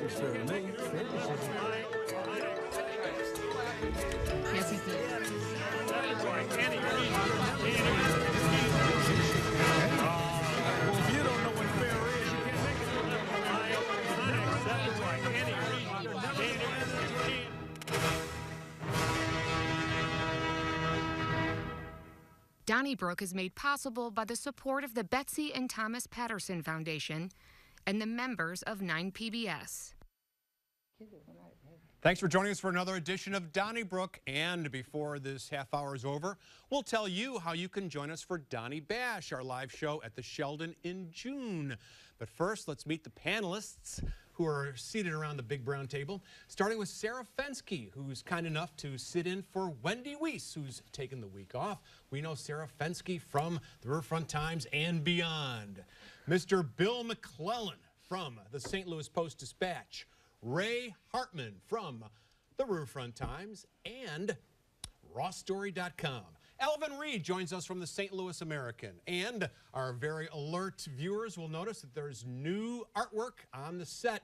50 to me. 50 should be. Yes, he did. Well, if you don't know what fair is, you can't make it. Donnybrook is made possible by the support of the Betsy and Thomas Patterson Foundation and the members of 9PBS. Thanks for joining us for another edition of Donnybrook. And before this half hour is over, we'll tell you how you can join us for Donny Bash, our live show at the Sheldon in June. But first, let's meet the panelists who are seated around the big brown table, starting with Sarah Fenske, who's kind enough to sit in for Wendy Weiss, who's taken the week off. We know Sarah Fenske from the Riverfront Times and beyond. Mr. Bill McClellan from the St. Louis Post-Dispatch. Ray Hartmann from the Riverfront Times and RawStory.com. Alvin Reid joins us from the St. Louis American. And our very alert viewers will notice that there's new artwork on the set.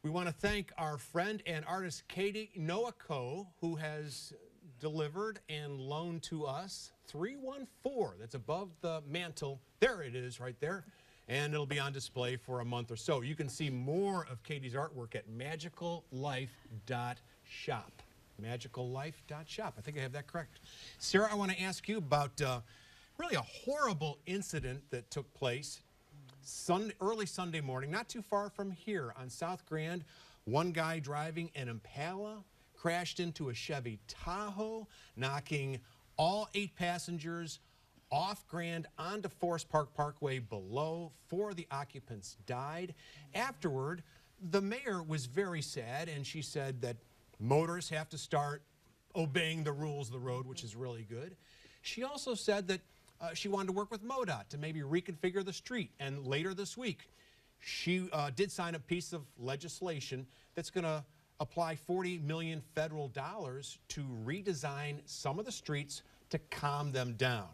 We want to thank our friend and artist Katie Noako, who has delivered and loaned to us 314. That's above the mantle. There it is right there. And it'll be on display for a month or so. You can see more of Katie's artwork at magicallife.shop. Magicallife.shop. I think I have that correct. Sarah, I want to ask you about really a horrible incident that took place early Sunday morning, not too far from here on South Grand. One guy driving an Impala crashed into a Chevy Tahoe, knocking all 8 passengers off Grand onto Forest Park Parkway below. 4 of the occupants died. Afterward, the mayor was very sad, and she said that motorists have to start obeying the rules of the road, which is really good. She also said that she wanted to work with MoDOT to maybe reconfigure the street, and later this week, she did sign a piece of legislation that's going to apply $40 million federal dollars to redesign some of the streets to calm them down.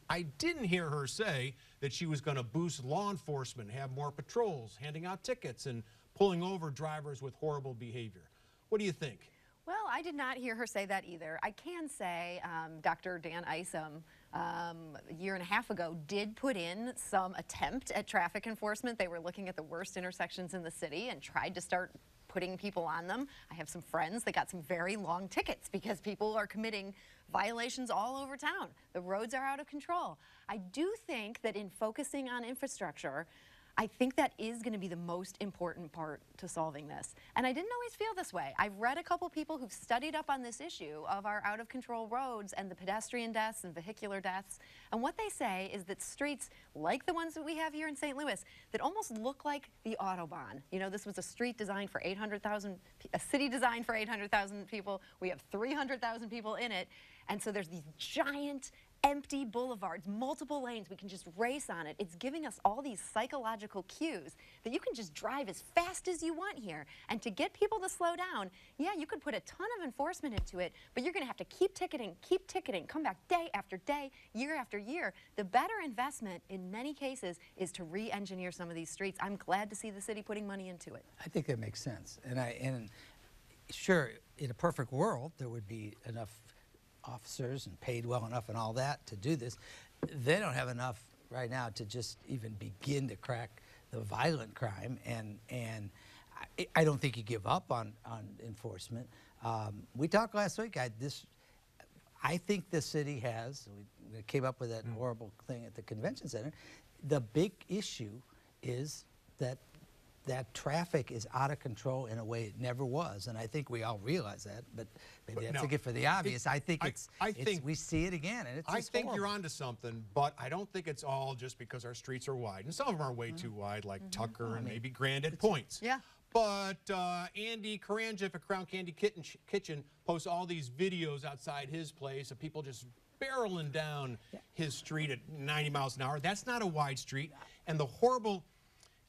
I didn't hear her say that she was going to boost law enforcement, have more patrols, handing out tickets, and pulling over drivers with horrible behavior. What do you think? Well, I did not hear her say that either. I can say Dr. Dan Isom, a year and a half ago, did put in some attempt at traffic enforcement. They were looking at the worst intersections in the city and tried to start putting people on them. I have some friends that got some very long tickets because people are committing violations all over town. The roads are out of control. I do think that in focusing on infrastructure, I think that is going to be the most important part to solving this. And I didn't always feel this way. I've read a couple people who've studied up on this issue of our out-of-control roads and the pedestrian deaths and vehicular deaths. And what they say is that streets like the ones that we have here in St. Louis that almost look like the Autobahn. You know, this was a street designed for 800,000, a city designed for 800,000 people. We have 300,000 people in it. And so there's these giant empty boulevards, multiple lanes, we can just race on it. It's giving us all these psychological cues that you can just drive as fast as you want here. And to get people to slow down, yeah, you could put a ton of enforcement into it, but you're going to have to keep ticketing, come back day after day, year after year. The better investment in many cases is to re-engineer some of these streets. I'm glad to see the city putting money into it. I think that makes sense. And sure, in a perfect world, there would be enough officers and paid well enough and all that to do this. They don't have enough right now to just even begin to crack the violent crime, and I don't think you give up on enforcement. We talked last week. I think the city has, we came up with that horrible thing at the convention center. The big issue is that traffic is out of control in a way it never was, and I think we all realize that. But maybe that's a gift for the obvious. I think we see it again, and it's I think horrible. you're onto something, but I don't think it's all just because our streets are wide, and some of them are way too wide, like Tucker and maybe Grand at points. Yeah. But Andy Karanjic at Crown Candy Kitchen posts all these videos outside his place of people just barreling down his street at 90 miles an hour. That's not a wide street, and the horrible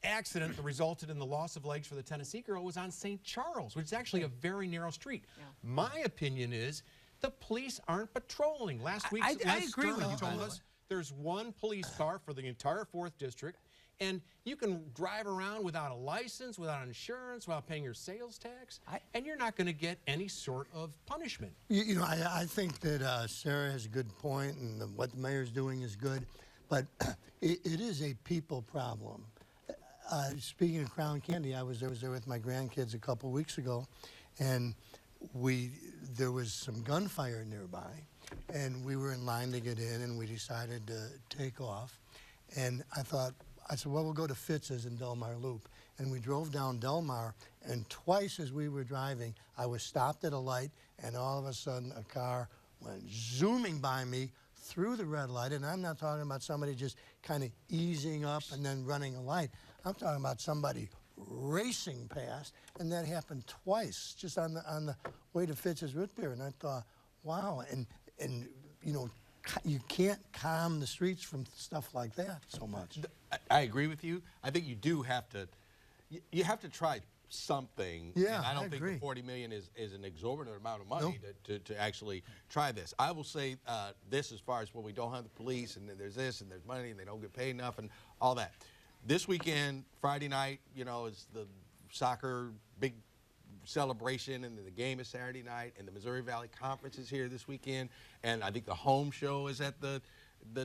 accident that resulted in the loss of legs for the Tennessee girl was on St. Charles, which is actually a very narrow street. Yeah. My opinion is the police aren't patrolling. Last week, I agree with you told us there's one police car for the entire 4th District, and you can drive around without a license, without insurance, without paying your sales tax, and you're not going to get any sort of punishment. You know, I think that Sarah has a good point, and what the mayor's doing is good, but it is a people problem. Speaking of Crown Candy, I was there with my grandkids a couple weeks ago, and there was some gunfire nearby, and we were in line to get in, and we decided to take off. And I said, well, we'll go to Fitz's in Delmar Loop. And we drove down Delmar, and twice as we were driving, I was stopped at a light, and all of a sudden a car went zooming by me through the red light. And I'm not talking about somebody just kind of easing up and then running a light. I'm talking about somebody racing past, and that happened twice, just on the way to Fitz's Root Beer. And I thought, wow, and you know, you can't calm the streets from stuff like that so much. I agree with you. I think you do have to, you have to try something. Yeah, and I don't think agree. the 40 million is an exorbitant amount of money to actually try this. I will say this as far as when we don't have the police, and then there's this, and there's money, and they don't get paid enough, and all that. This weekend, Friday night, you know, is the soccer big celebration, and then the game is Saturday night, and the Missouri Valley Conference is here this weekend, and I think the home show is at the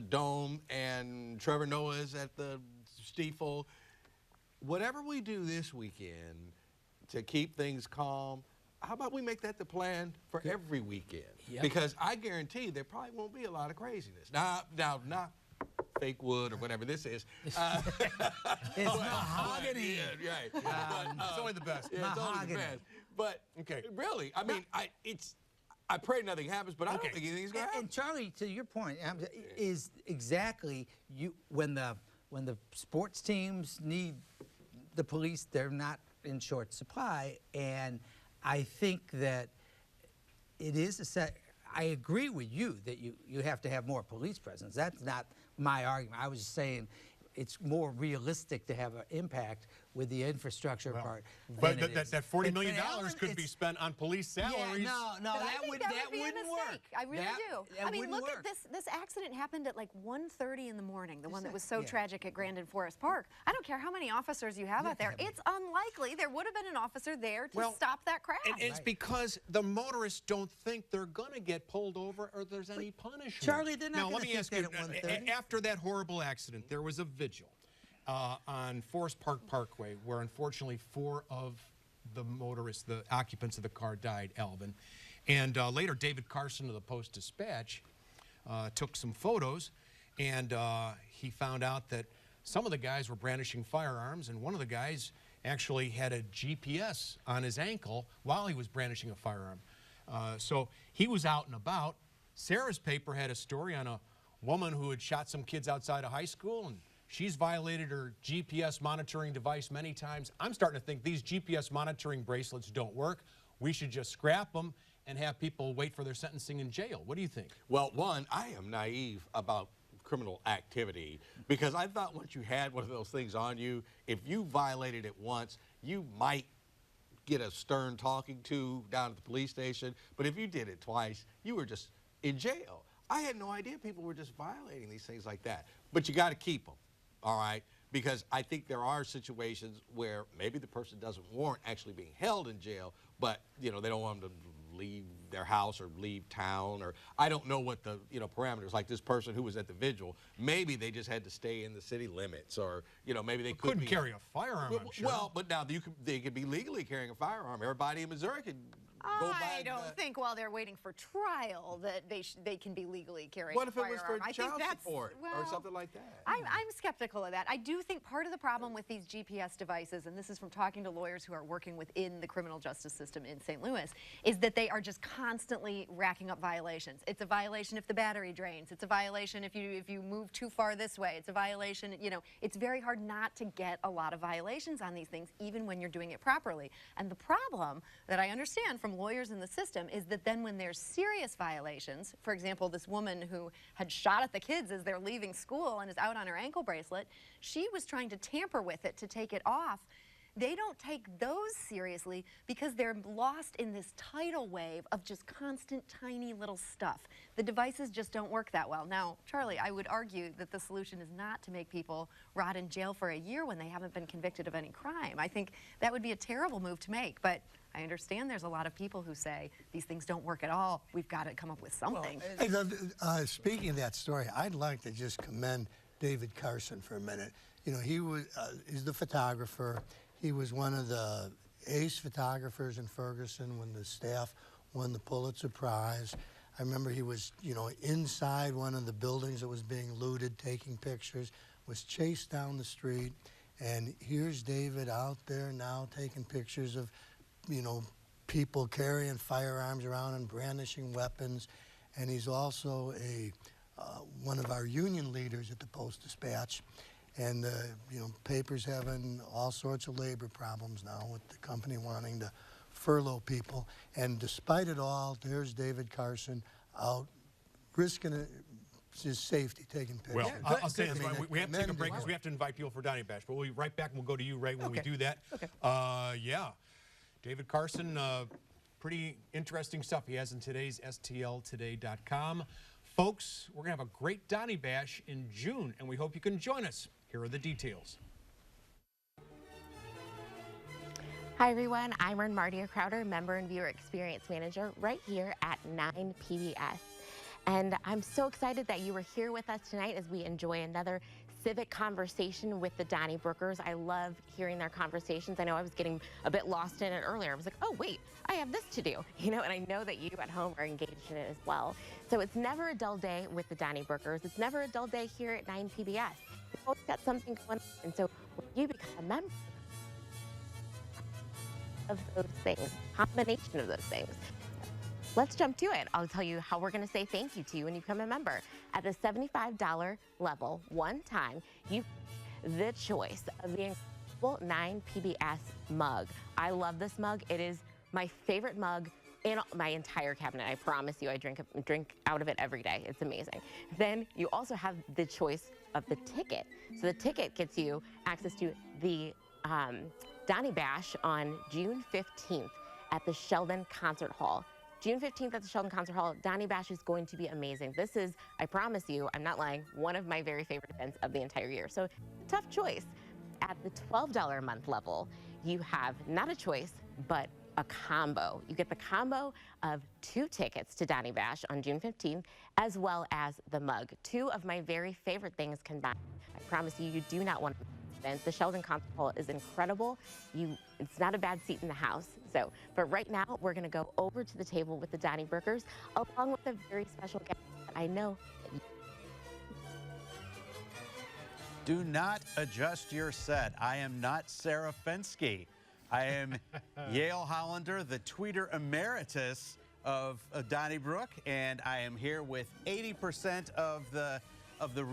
Dome, and Trevor Noah is at the Stiefel. Whatever we do this weekend to keep things calm, how about we make that the plan for every weekend? Yep. Because I guarantee there probably won't be a lot of craziness. Now not fake wood or whatever this is. It's mahogany. Yeah, right. It's only the best. Yeah, it's always the best. But really, I mean, I pray nothing happens, but I don't think anything's going to happen. And Charlie, to your point, is exactly when the sports teams need the police, they're not in short supply, and I think that it is I agree with you that you have to have more police presence. That's not my argument. I was just saying it's more realistic to have an impact with the infrastructure part. But that $40 million could be spent on police salaries. Yeah, no, But I think that would be a wouldn't mistake. work. I really do. I mean, look work. at this accident happened at like 1:30 in the morning, the one that was so tragic at Grandin Forest Park. I don't care how many officers you have out there. It's unlikely there would have been an officer there to stop that crash. And it's because the motorists don't think they're going to get pulled over or there's any punishment. Charlie, they're not Now, gonna let me think ask that you, at 1:30. after that horrible accident, there was a vigil on Forest Park Parkway where unfortunately 4 of the motorists, the occupants of the car, died, Alvin. And later, David Carson of the Post-Dispatch took some photos, and he found out that some of the guys were brandishing firearms, and one of the guys actually had a GPS on his ankle while he was brandishing a firearm. So he was out and about. Sarah's paper had a story on a woman who had shot some kids outside of high school, and she's violated her GPS monitoring device many times. I'm starting to think these GPS monitoring bracelets don't work. We should just scrap them and have people wait for their sentencing in jail. What do you think? Well, one, I am naive about criminal activity because I thought once you had one of those things on you, if you violated it once, you might get a stern talking to down at the police station. But if you did it twice, you were just in jail. I had no idea people were just violating these things like that. But you got to keep them, all right? Because I think there are situations where maybe the person doesn't warrant actually being held in jail, but you know they don't want them to leave their house or leave town, or I don't know what the parameters. Like this person who was at the vigil, maybe they just had to stay in the city limits, or maybe they couldn't carry a firearm. I'm sure. Well, but now they could be legally carrying a firearm. Everybody in Missouri could go by. I don't think while they're waiting for trial that they can be legally carrying What a if it firearm. was for I think child that's, support or well, something like that? I'm skeptical of that. I do think part of the problem with these GPS devices, and this is from talking to lawyers who are working within the criminal justice system in St. Louis, is that they are just constantly racking up violations. It's a violation if the battery drains. It's a violation if you move too far this way. It's a violation, it's very hard not to get a lot of violations on these things, even when you're doing it properly. And the problem that I understand from lawyers in the system is that then when there's serious violations, for example, this woman who had shot at the kids as they're leaving school and is out on her ankle bracelet, she was trying to tamper with it to take it off. they don't take those seriously because they're lost in this tidal wave of just constant tiny little stuff. The devices just don't work that well. Now, Charlie, I would argue that the solution is not to make people rot in jail for a year when they haven't been convicted of any crime. I think that would be a terrible move to make, but I understand there's a lot of people who say these things don't work at all. We've got to come up with something. Hey, speaking of that story, I'd like to just commend David Carson for a minute. You know, he's the photographer. He was one of the ace photographers in Ferguson when the staff won the Pulitzer Prize. I remember he was, you know, inside one of the buildings that was being looted, taking pictures, was chased down the street, and here's David out there now taking pictures of, you know, people carrying firearms around and brandishing weapons, and he's also one of our union leaders at the Post-Dispatch. And, you know, paper's having all sorts of labor problems now with the company wanting to furlough people. And despite it all, there's David Carson out risking his safety, taking pictures. Well, I'll say this, we have to take a break because we have to invite people for Donny Bash. But we'll be right back and we'll go to you, Ray, when we do that. Okay. Yeah, David Carson, pretty interesting stuff he has in today's STLtoday.com. Folks, we're going to have a great Donny Bash in June, and we hope you can join us. Here are the details. Hi everyone, I'm Martia Crowder, Member and Viewer Experience Manager right here at 9 PBS. And I'm so excited that you were here with us tonight as we enjoy another civic conversation with the Donnybrokers. I love hearing their conversations. I know I was getting a bit lost in it earlier. I was like, oh wait, I have this to do, you know, and I know that you at home are engaged in it as well. So it's never a dull day with the Donnybrokers. It's never a dull day here at 9 PBS. We've always got something going on. And so when you become a member of those things, combination of those things, let's jump to it. I'll tell you how we're going to say thank you to you when you become a member. At the $75 level, one time, you have the choice of the incredible 9 PBS mug. I love this mug. It is my favorite mug in my entire cabinet. I promise you, I drink out of it every day. It's amazing. Then you also have the choice of the ticket. So the ticket gets you access to the Donny Bash on June 15th at the Sheldon Concert Hall. June 15th at the Sheldon Concert Hall, Donny Bash is going to be amazing. This is, I promise you, I'm not lying, one of my very favorite events of the entire year. So tough choice. At the $12 a month level, you have not a choice, but a combo. You get the combo of 2 tickets to Donny Bash on June 15th, as well as the mug. 2 of my very favorite things combined. I promise you, you do not want to. The Sheldon Concert Hall is incredible. It's not a bad seat in the house. So, but right now, we're going to go over to the table with the Donnybrokers, along with a very special guest that I know that you. Do not adjust your set. I am not Sarah Fenske. I am Yale Hollander, the tweeter emeritus of Donnybrook, and I am here with 80% of the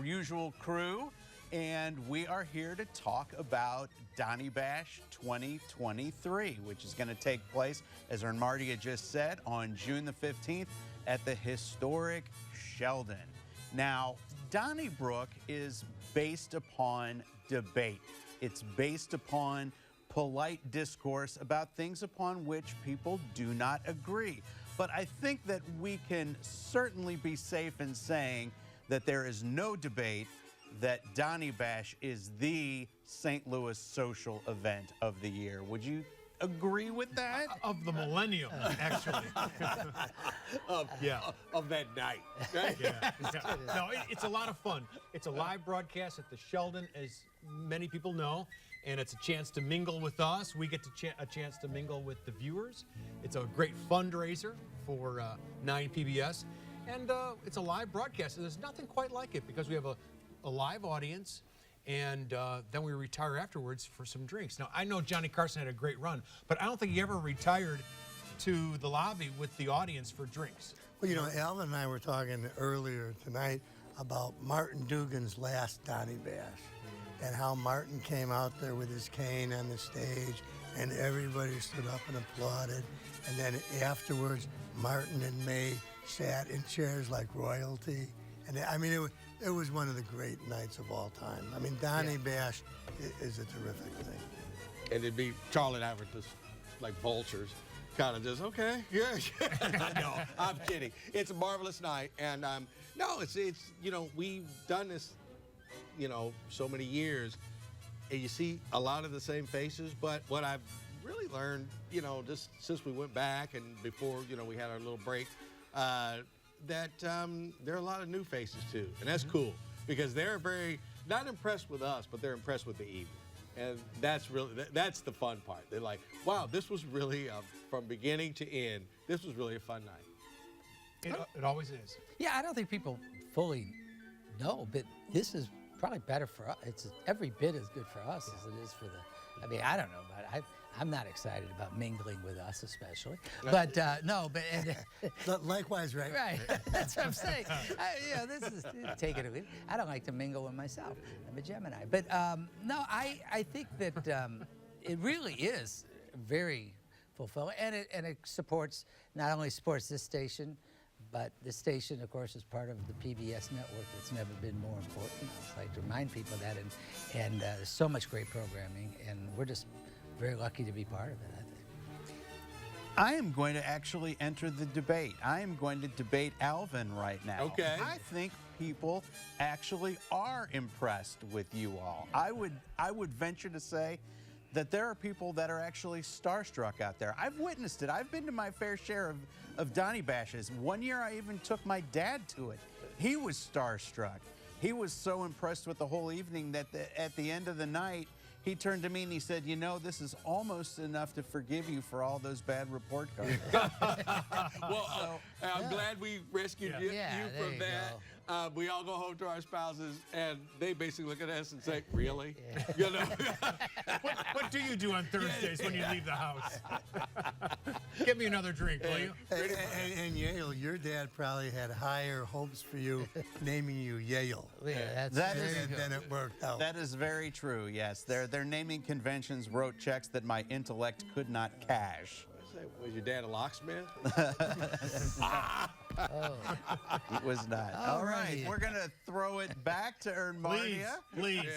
usual crew. And we are here to talk about Donny Bash 2023, which is going to take place, as Martia just said, on June the 15th at the historic Sheldon. Now, Donnybrook is based upon debate. It's based upon polite discourse about things upon which people do not agree. But I think that we can certainly be safe in saying that there is no debate that Donny Bash is the St. Louis social event of the year. Would you agree with that? Of the millennium, actually. Of that night. Yeah. No, it's a lot of fun. It's a live broadcast at the Sheldon, as many people know, and it's a chance to mingle with us. We get a chance to mingle with the viewers. It's a great fundraiser for 9 PBS, and it's a live broadcast, and there's nothing quite like it because we have a live audience, and then we retire afterwards for some drinks. Now, I know Johnny Carson had a great run, but I don't think he ever retired to the lobby with the audience for drinks. Well, you know, Alvin and I were talking earlier tonight about Martin Dugan's last Donny Bash and how Martin came out there with his cane on the stage and everybody stood up and applauded. And then afterwards, Martin and May sat in chairs like royalty. And I mean, it was one of the great nights of all time. I mean, Donny Bash is a terrific thing. and it'd be Charlie and I were just like vultures, kind of just okay, yeah. No, I'm kidding. It's a marvelous night, and no, it's you know, we've done this, you know, so many years, and you see a lot of the same faces. But what I've really learned, you know, just since we went back and before, you know, we had our little break, that there are a lot of new faces too, and that's cool because they're very not impressed with us, but they're impressed with the evening. And that's really, that's the fun part. They're like, wow, this was really, from beginning to end, this was really a fun night. It always is. Yeah, I don't think people fully know, but this is probably better for us. It's every bit as good for us as it is for the, I mean, I don't know, but I'm not excited about mingling with us especially. But no, but Likewise, right? Right, that's what I'm saying. Yeah, this is take it or leave it. I don't like to mingle with myself. I'm a Gemini. But no, I think that it really is very fulfilling, and it supports, not only supports this station, but this station, of course, is part of the PBS network that's never been more important. I just like to remind people of that, and there's so much great programming, and we're just very lucky to be part of it, I think. I am going to actually enter the debate. I am going to debate Alvin right now. Okay. I think people actually are impressed with you all. I would venture to say that there are people that are actually starstruck out there. I've witnessed it. I've been to my fair share of Donny Bashes. One year I even took my dad to it. He was starstruck. He was so impressed with the whole evening that at the end of the night, he turned to me and he said, you know, this is almost enough to forgive you for all those bad report cards. Well, I'm glad we rescued you from that. We all go home to our spouses, and they basically look at us and say, really? Yeah. You know? What do you do on Thursdays when you leave the house? Give me another drink, will you? And Yale, your dad probably had higher hopes for you naming you Yale. Yeah, Then it worked out. That is very true, yes. Their naming conventions wrote checks that my intellect could not cash. Was your dad a locksmith? It was not. All right, we're going to throw it back to Ermadia. Please.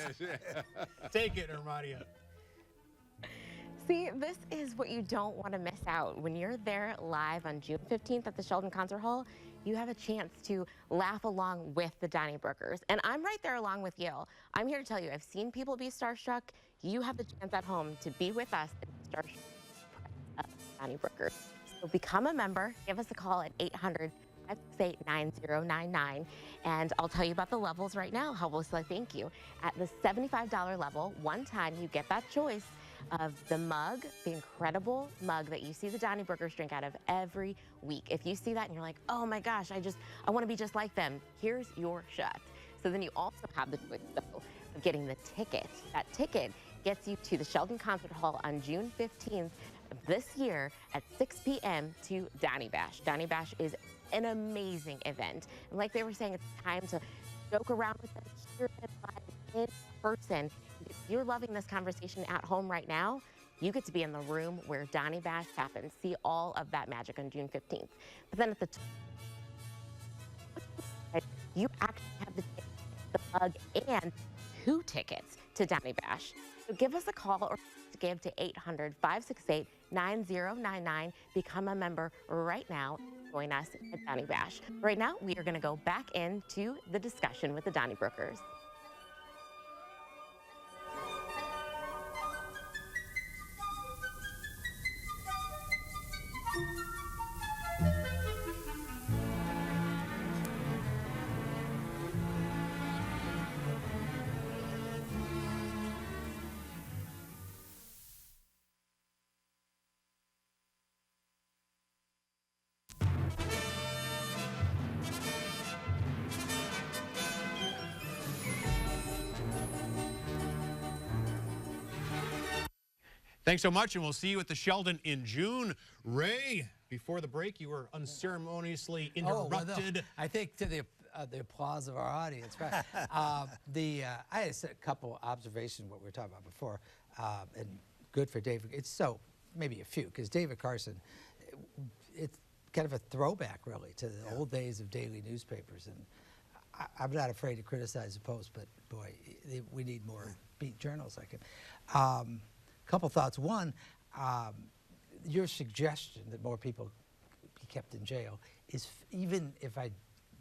Take it, Ermadia. See, this is what you don't want to miss out. When you're there live on June 15th at the Sheldon Concert Hall, you have a chance to laugh along with the Donnybrokers. And I'm right there along with you. I'm here to tell you, I've seen people be starstruck. You have the chance at home to be with us and starstruck Donnybrokers. So become a member. Give us a call at 800-568-9099. And I'll tell you about the levels right now, how we'll say thank you. At the $75 level, one time you get that choice of the mug, the incredible mug that you see the Donnybrokers drink out of every week. If you see that and you're like, oh my gosh, I want to be just like them, here's your shot. So then you also have the choice though of getting the ticket. That ticket gets you to the Sheldon Concert Hall on June 15th this year at 6 p.m. to Donny Bash. Donny Bash is an amazing event. And like they were saying, it's time to joke around with them, hear them live in person. If you're loving this conversation at home right now, you get to be in the room where Donny Bash happens. See all of that magic on June 15th. But then at the you actually have the mug and 2 tickets to Donny Bash. So give us a call or give to 800-568-9099. Become a member right now. Join us at Donny Bash. Right now, we are going to go back into the discussion with the Donnybrokers. Thanks so much, and we'll see you at the Sheldon in June. Ray, before the break, you were unceremoniously interrupted. Well, no, I think to the applause of our audience, right? I had a couple observations what we were talking about before, and good for David. It's so, maybe a few, because David Carson, it's kind of a throwback, really, to the old days of daily newspapers. And I'm not afraid to criticize the Post, but boy, we need more beat journals like him. couple thoughts. One, your suggestion that more people be kept in jail is, even if I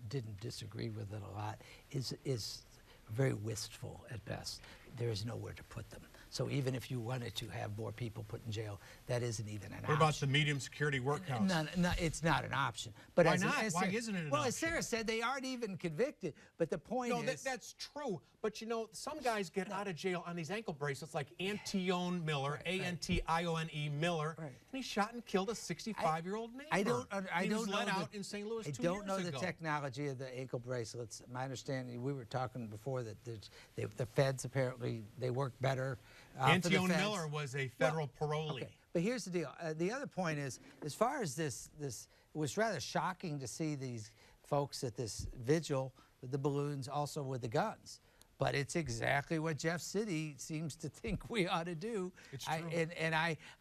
didn't disagree with it a lot, is very wistful at best. There is nowhere to put them. So even if you wanted to have more people put in jail, that isn't even an option. What about the medium security workhouse? No, it's not an option. But Why not? Why isn't it an well, option? as Sarah said, they aren't even convicted. But the point is... No, that's true. But, you know, some guys get out of jail on these ankle bracelets, like Antione Miller, A-N-T-I-O-N-E Miller, and he shot and killed a 65-year-old neighbor. I He was don't let know out in St. Louis 2 years I don't know ago. the technology of the ankle bracelets. My understanding, we were talking before that the feds apparently, they work better. Antione Miller was a federal parolee. Okay. But here's the deal. The other point is, as far as this, it was rather shocking to see these folks at this vigil with the balloons, also with the guns. But it's exactly what Jeff City seems to think we ought to do. It's true.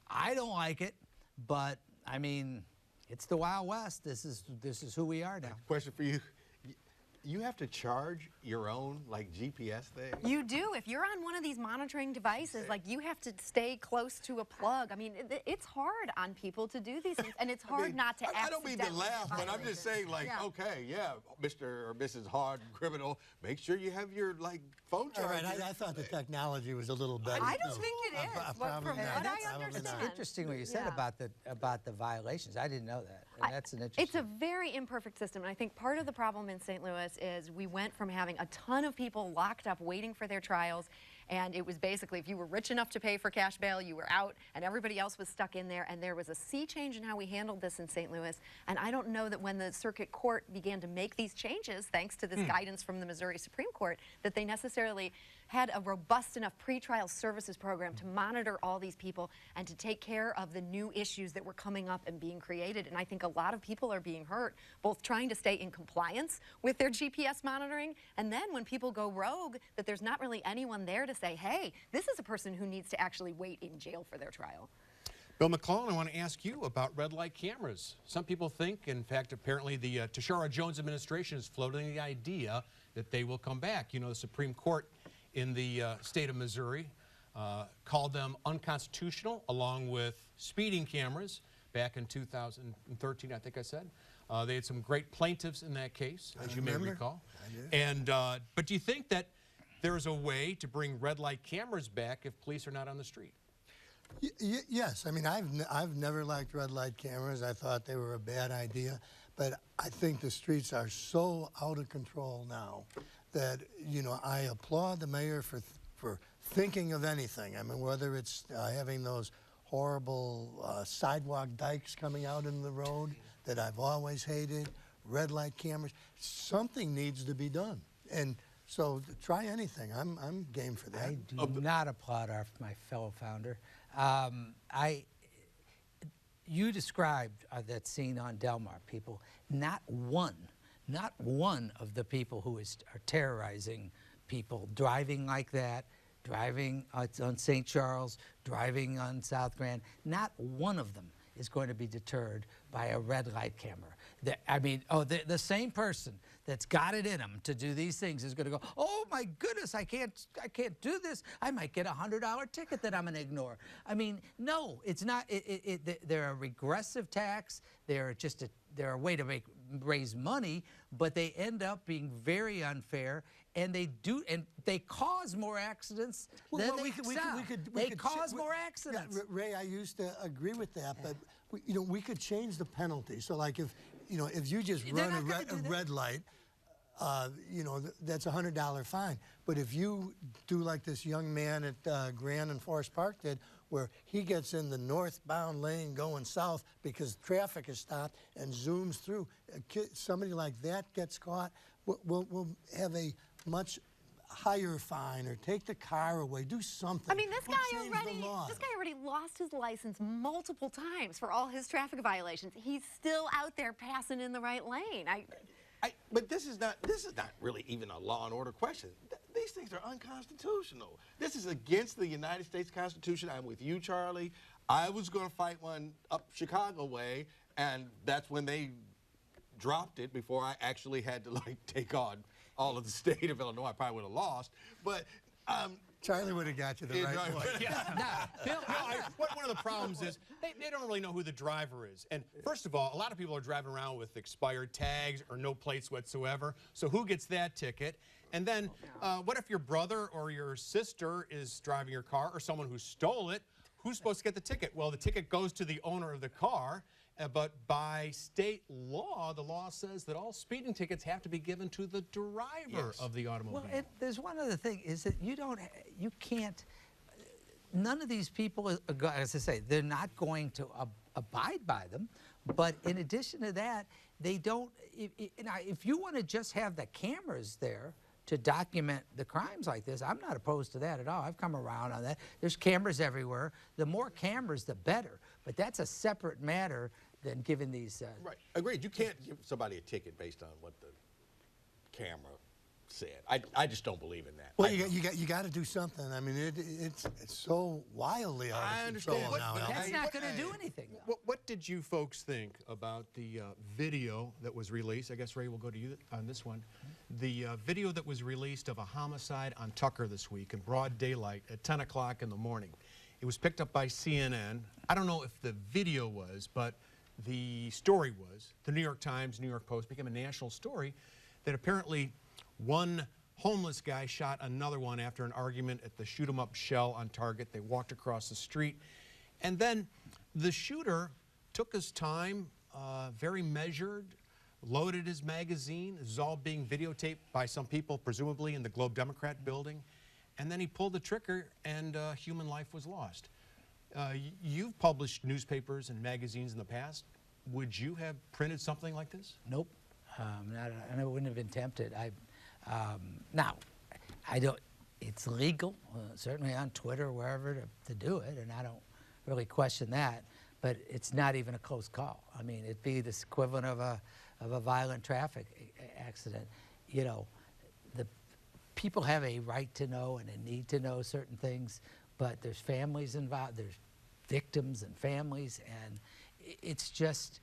I don't like it, but I mean, it's the Wild West. This is who we are now. Question for you. You have to charge your own, like, GPS thing? You do. If you're on one of these monitoring devices, like, you have to stay close to a plug. I mean, it's hard on people to do these things, and it's hard not to I don't mean to laugh, but I'm just saying, like, okay, yeah, Mr. or Mrs. Hard Criminal, make sure you have your, like, phone charger. All right, I thought the technology was a little better. I don't think it is, but from what I understand. It's interesting what you said about the violations. I didn't know that. And that's an interesting. It's a very imperfect system, and I think part of the problem in St. Louis is we went from having a ton of people locked up waiting for their trials, and it was basically, if you were rich enough to pay for cash bail, you were out, and everybody else was stuck in there, and there was a sea change in how we handled this in St. Louis, and I don't know that when the circuit court began to make these changes, thanks to this guidance from the Missouri Supreme Court, that they necessarily had a robust enough pretrial services program to monitor all these people and to take care of the new issues that were coming up and being created. And I think a lot of people are being hurt, both trying to stay in compliance with their GPS monitoring, and then when people go rogue, that there's not really anyone there to say, hey, this is a person who needs to actually wait in jail for their trial. Bill McClellan, I want to ask you about red light cameras. Some people think, in fact, apparently the Tashara Jones administration is floating the idea that they will come back. You know, the Supreme Court in the state of Missouri called them unconstitutional, along with speeding cameras back in 2013, I think I said. They had some great plaintiffs in that case, as you may recall. I do. And, but do you think that there's a way to bring red light cameras back if police are not on the street? Yes, I mean, I've never liked red light cameras. I thought they were a bad idea, but I think the streets are so out of control now that, you know, I applaud the mayor for thinking of anything. I mean, whether it's having those horrible sidewalk dikes coming out in the road that I've always hated, red light cameras, something needs to be done. And so try anything. I'm game for that. I do not applaud my fellow founder. You described that scene on Delmar, people. Not one of the people who are terrorizing people, driving like that, driving on St. Charles, driving on South Grand, not one of them is going to be deterred by a red light camera. The same person that's got it in them to do these things is going to go, oh my goodness, I can't do this. I might get a $100 ticket that I'm going to ignore. I mean, no, it's not. They're a regressive tax. They're a way to raise money, but they end up being very unfair, and they cause more accidents than they stop. They cause more accidents. Yeah, Ray, I used to agree with that, but we could change the penalty. So, like, if you just run a red light, that's a $100 fine. But if you do like this young man at Grand and Forest Park did, where he gets in the northbound lane going south because traffic is stopped and zooms through, somebody like that gets caught, we'll have a much higher fine or take the car away, do something. I mean, this guy already lost his license multiple times for all his traffic violations. He's still out there passing in the right lane. But this is not really even a law and order question. These things are unconstitutional. This is against the United States Constitution. I'm with you, Charlie. I was going to fight one up Chicago way, and that's when they dropped it before I actually had to, like, take on all of the state of Illinois. I probably would have lost. But Charlie would have got you the right way. One of the problems is they don't really know who the driver is. And first of all, a lot of people are driving around with expired tags or no plates whatsoever. So who gets that ticket? And then what if your brother or your sister is driving your car, or someone who stole it? Who's supposed to get the ticket? Well, the ticket goes to the owner of the car. But by state law, the law says that all speeding tickets have to be given to the driver of the automobile. Well, there's one other thing, is that you can't, none of these people, as I say, they're not going to abide by them. But in addition to that, they don't, if you want to just have the cameras there to document the crimes like this, I'm not opposed to that at all. I've come around on that. There's cameras everywhere. The more cameras, the better. But that's a separate matter than giving these. Right, agreed. You can't give somebody a ticket based on what the camera said. I just don't believe in that. Well, you got to do something. I mean, it's so wildly out of control now. That's not going to do anything. What did you folks think about the video that was released? I guess, Ray, we'll go to you on this one. The video that was released of a homicide on Tucker this week in broad daylight at 10 o'clock in the morning. It was picked up by CNN. I don't know if the video was, but the story was. The New York Times, New York Post became a national story that apparently one homeless guy shot another one after an argument at the Shoot 'em Up Shell on Target. They walked across the street. And then the shooter took his time, very measured, loaded his magazine. This is all being videotaped by some people, presumably in the Globe Democrat building. And then he pulled the trigger, and human life was lost. You've published newspapers and magazines in the past. Would you have printed something like this? Nope. I wouldn't have been tempted. Now, I don't. It's legal, certainly on Twitter, wherever, to do it, and I don't really question that. But it's not even a close call. I mean, it'd be the equivalent of a violent traffic accident. You know, the people have a right to know and a need to know certain things, but there's families involved, there's victims and families, and it's just,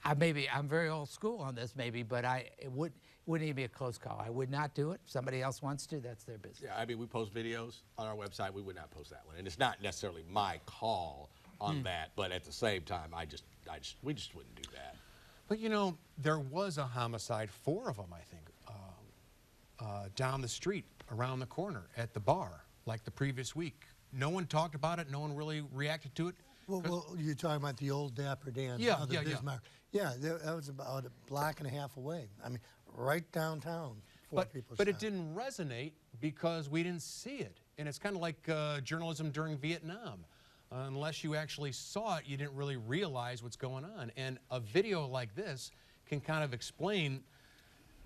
I'm very old school on this maybe, but it wouldn't even be a close call. I would not do it. If somebody else wants to, that's their business. Yeah, I mean, we post videos on our website. We would not post that one, and it's not necessarily my call on that, but at the same time, we just wouldn't do that. But you know, there was a homicide, 4 of them, I think, down the street, around the corner, at the bar, like the previous week. No one talked about it. No one really reacted to it. Well, you're talking about the old Dapper Dan. Yeah, Bismarck. Yeah, that was about a block and a half away. I mean, right downtown. But it didn't resonate because we didn't see it. And it's kind of like journalism during Vietnam. Unless you actually saw it, you didn't really realize what's going on. And a video like this can kind of explain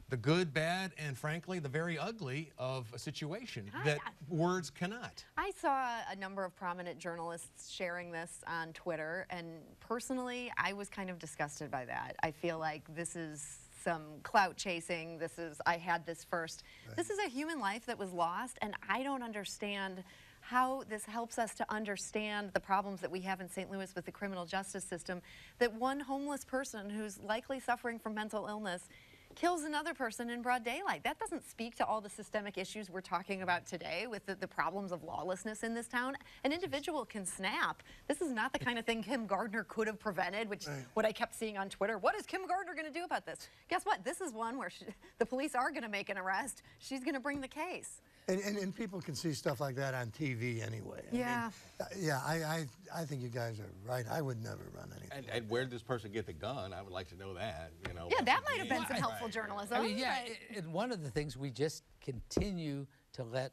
the good, bad, and frankly, the very ugly of a situation that words cannot. I saw a number of prominent journalists sharing this on Twitter, and personally, I was kind of disgusted by that. I feel like this is some clout chasing. I had this first. Right. This is a human life that was lost, and I don't understand how this helps us to understand the problems that we have in St. Louis with the criminal justice system, that one homeless person who's likely suffering from mental illness kills another person in broad daylight. That doesn't speak to all the systemic issues we're talking about today with the problems of lawlessness in this town. An individual can snap. This is not the kind of thing Kim Gardner could have prevented, which is what I kept seeing on Twitter. What is Kim Gardner going to do about this? Guess what? This is one where the police are going to make an arrest. She's going to bring the case. And people can see stuff like that on TV anyway. Yeah. I think you guys are right. I would never run anything. And where did this person get the gun? I would like to know that. You know. Yeah, that might have been some helpful journalism. I mean, yeah, and one of the things we just continue to let.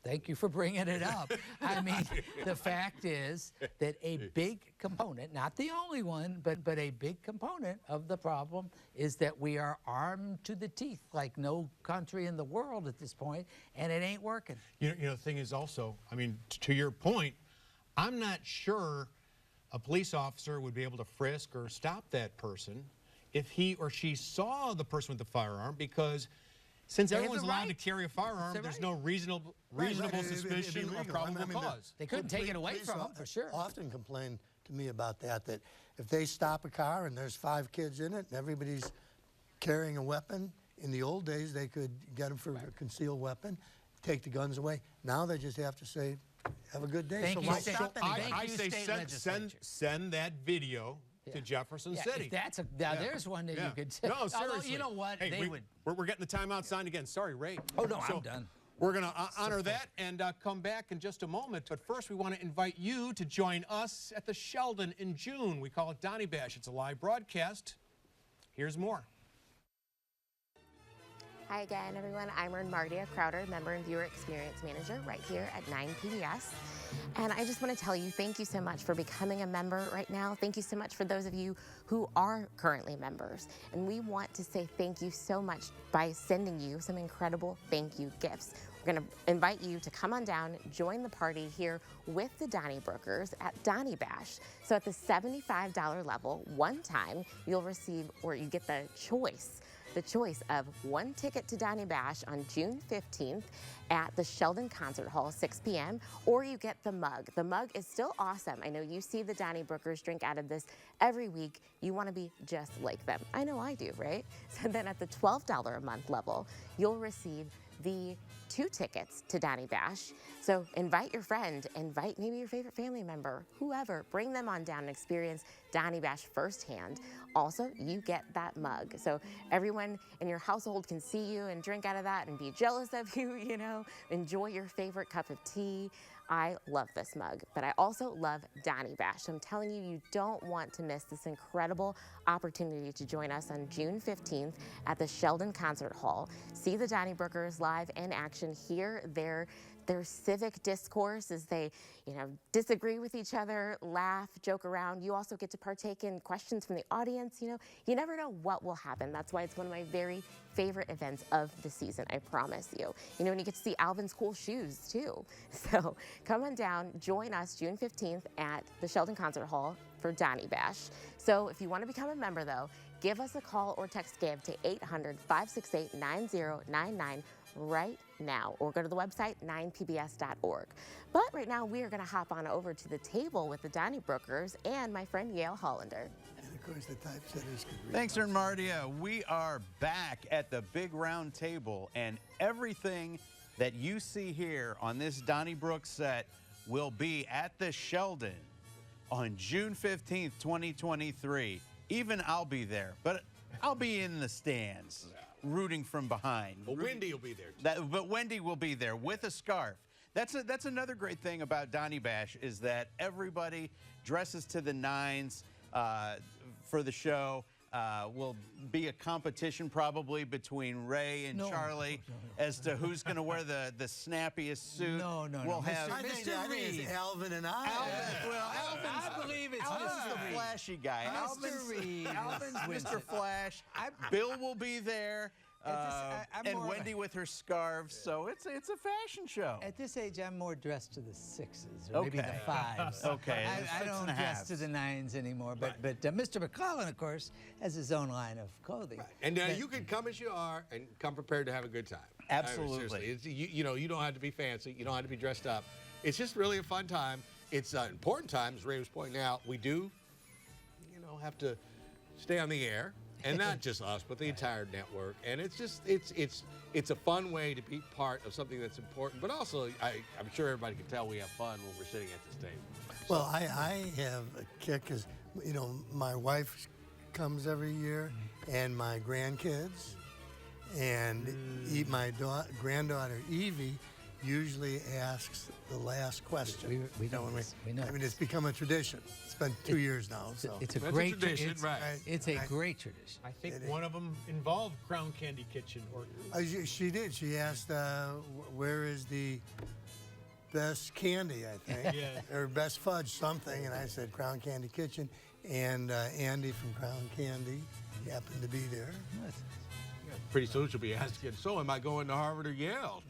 Thank you for bringing it up. I mean, the fact is that a big component, not the only one, but a big component of the problem is that we are armed to the teeth like no country in the world at this point, and it ain't working. You know, the thing is also, I mean, to your point, I'm not sure a police officer would be able to frisk or stop that person if he or she saw the person with the firearm, because since everyone's allowed to carry a firearm, there's no reasonable suspicion or probable cause. They couldn't take it away from them, for sure. Often complain to me about that if they stop a car and there's 5 kids in it and everybody's carrying a weapon, in the old days they could get them for a concealed weapon. take the guns away. Now they just have to say, have a good day. Thank you, why- State- I you, say state send that video to Jefferson Yeah, City. if that's there's one that you could say. No, Although, seriously. you know what? Hey, we're getting the timeout signed again. Sorry, Ray. Oh, no, I'm done. We're going to honor that and come back in just a moment. But first, we want to invite you to join us at the Sheldon in June. We call it Donny Bash. It's a live broadcast. Here's more. Hi again, everyone. I'm Mardia Crowder, Member and Viewer Experience Manager right here at 9 PBS. And I just want to tell you, thank you so much for becoming a member right now. Thank you so much for those of you who are currently members. And we want to say thank you so much by sending you some incredible thank you gifts. We're going to invite you to come on down, join the party here with the Donnybrookers at Donny Bash. So at the $75 level, one time, you'll receive, or you get the choice of one ticket to Donny Bash on June 15th at the Sheldon Concert Hall, 6 p.m., or you get the mug. The mug is still awesome. I know you see the Donnybrookers drink out of this every week. You want to be just like them. I know I do, right? So then at the $12 a month level, you'll receive the 2 tickets to Donny Bash. So invite your friend, invite maybe your favorite family member, whoever, bring them on down and experience Donny Bash firsthand. Also, you get that mug. So everyone in your household can see you and drink out of that and be jealous of you, you know, enjoy your favorite cup of tea. I love this mug, but I also love Donny Bash. So I'm telling you, you don't want to miss this incredible opportunity to join us on June 15th at the Sheldon Concert Hall. See the Donnybrookers live in action, hear their civic discourse as they, you know, disagree with each other, laugh, joke around. You also get to partake in questions from the audience. You know, you never know what will happen. That's why it's one of my very favorite events of the season, I promise you. You know, and you get to see Alvin's cool shoes too. So come on down, join us June 15th at the Sheldon Concert Hall for Donny Bash. So if you want to become a member though, give us a call or text GIVE to 800-568-9099 right now, or go to the website 9pbs.org. But right now we are going to hop on over to the table with the Donnybrookers and my friend Yale Hollander. And of course, the typesetters could read. Thanks, Mardia. We are back at the big round table, and everything that you see here on this Donnybrook set will be at the Sheldon on June 15th, 2023. Even I'll be there, but I'll be in the stands, rooting from behind. Well, Wendy will be there too. But Wendy will be there with a scarf. That's another great thing about Donny Bash is that everybody dresses to the nines for the show. Will be a competition probably between Ray and Charlie as to who's going to wear the snappiest suit. No. We'll have I think that is Alvin and I. I believe it's Alvin's Mr. the Reid. flashy guy. Mr. Reid Alvin's wins Mr. it. Flash. Bill will be there. I'm And more of a- Wendy with her scarves, so it's a fashion show. At this age, I'm more dressed to the 6s or maybe the Okay. 5s. Okay, I the don't 6.5s. dress to the 9s anymore. But Mr. McClellan, of course, has his own line of clothing. And you can come as you are and come prepared to have a good time. Absolutely. I mean, seriously, you know, you don't have to be fancy. You don't have to be dressed up. It's just really a fun time. It's an important time, as Ray was pointing out. We do, you know, have to stay on the air. And not just us, but the entire network. And it's just, it's a fun way to be part of something that's important. But also, I'm sure everybody can tell we have fun when we're sitting at this table. Well, I have a kick because, you know, my wife comes every year and my grandkids. And my granddaughter, Evie, usually asks the last question. We know. We know. I mean, it's become a tradition. It's been 2 years now. So It's a That's great a tradition, it's, right? It's a great tradition. I think one of them involved Crown Candy Kitchen. Or She did. She asked, where is the best candy, I think, or best fudge, something. And I said, Crown Candy Kitchen. And Andy from Crown Candy happened to be there. Pretty soon she'll be asking, so am I going to Harvard or Yale?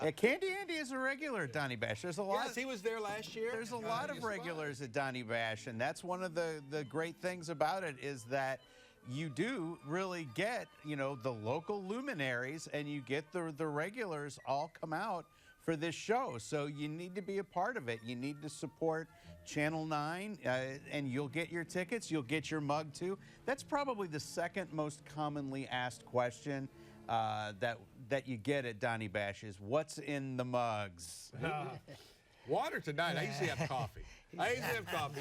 Yeah, Candy Andy is a regular at Donny Bash. There's a lot. Yes, he was there last year. There's a lot of regulars at Donny Bash, and that's one of the great things about it is that you do really get, you know, the local luminaries, and you get the regulars all come out for this show. So you need to be a part of it. You need to support Channel 9, and you'll get your tickets. You'll get your mug, too. That's probably the second most commonly asked question that you get at Donny Bash is what's in the mugs. Water tonight. I usually have coffee.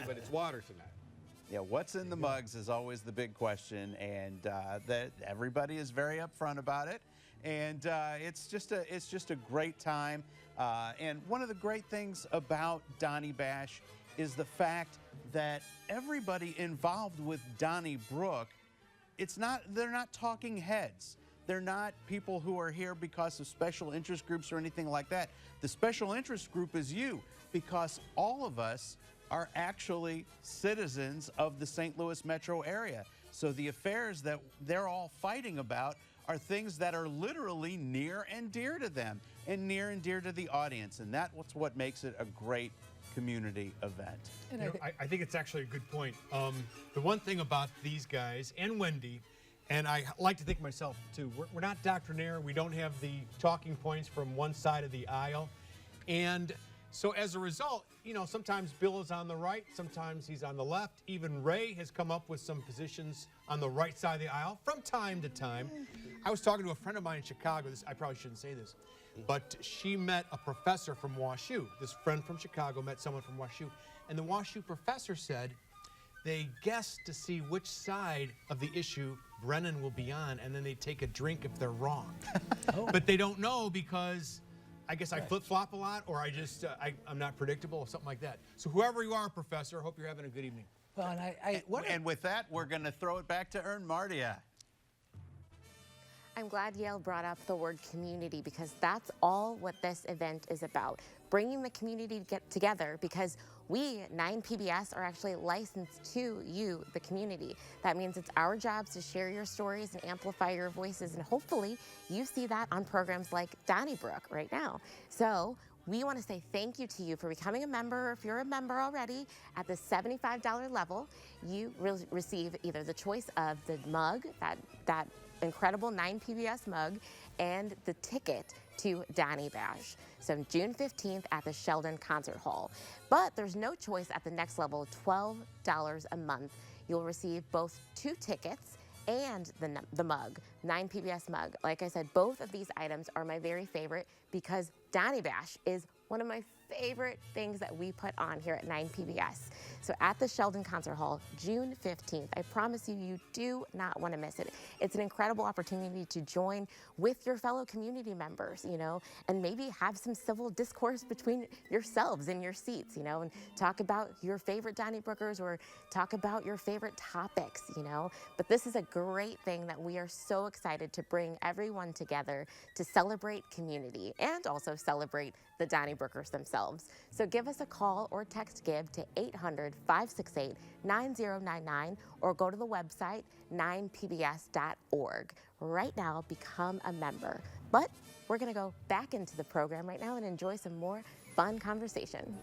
But it's water tonight. Yeah, what's in the mugs is always the big question, and that everybody is very upfront about it. And it's just a great time. And one of the great things about Donny Bash is the fact that everybody involved with Donnybrook, they're not talking heads. They're not people who are here because of special interest groups or anything like that. The special interest group is you, because all of us are actually citizens of the St. Louis metro area. So the affairs that they're all fighting about are things that are literally near and dear to them and near and dear to the audience. And that's what makes it a great community event. You know, I think it's actually a good point. The one thing about these guys and Wendy, and I like to think myself too, we're not doctrinaire. We don't have the talking points from one side of the aisle. And so as a result, you know, sometimes Bill is on the right, sometimes he's on the left. Even Ray has come up with some positions on the right side of the aisle from time to time. I was talking to a friend of mine in Chicago. I probably shouldn't say this, but she met a professor from WashU. This friend from Chicago met someone from WashU. And the WashU professor said they guess to see which side of the issue Brennan will be on, and then they take a drink if they're wrong. But they don't know because I guess I flip-flop a lot, or I'm not predictable, or something like that. So whoever you are, Professor, I hope you're having a good evening. Well, and with that, we're going to throw it back to Ern Mardia. I'm glad Yale brought up the word community, because that's all what this event is about. Bringing the community together, because we, 9PBS, are actually licensed to you, the community. That means it's our jobs to share your stories and amplify your voices, and hopefully you see that on programs like Donnybrook right now. So we want to say thank you to you for becoming a member. If you're a member already, at the $75 level, you will receive either the choice of the mug, that incredible 9PBS mug, and the ticket to Donny Bash. So June 15th at the Sheldon Concert Hall. But there's no choice at the next level, $12 a month. You'll receive both 2 tickets and the mug, 9PBS mug. Like I said, both of these items are my very favorite, because Donny Bash is one of my favorite things that we put on here at 9PBS. So at the Sheldon Concert Hall, June 15th, I promise you, you do not want to miss it. It's an incredible opportunity to join with your fellow community members, you know, and maybe have some civil discourse between yourselves in your seats, you know, and talk about your favorite Donnybrookers or talk about your favorite topics, you know. But this is a great thing that we are so excited to bring everyone together to celebrate community and also celebrate the Donnybrookers themselves. So give us a call or text GIVE to 800-568-9099 or go to the website 9pbs.org. Right now, become a member. But we're going to go back into the program right now and enjoy some more fun conversation.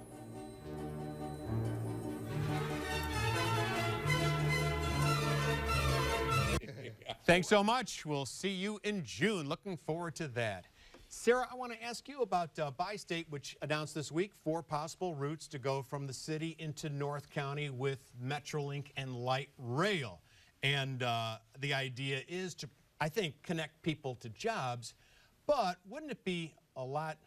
Thanks so much. We'll see you in June. Looking forward to that. Sarah, I want to ask you about Bi-State, which announced this week 4 possible routes to go from the city into North County with Metrolink and light rail. And the idea is to, I think, connect people to jobs. But wouldn't it be a lot,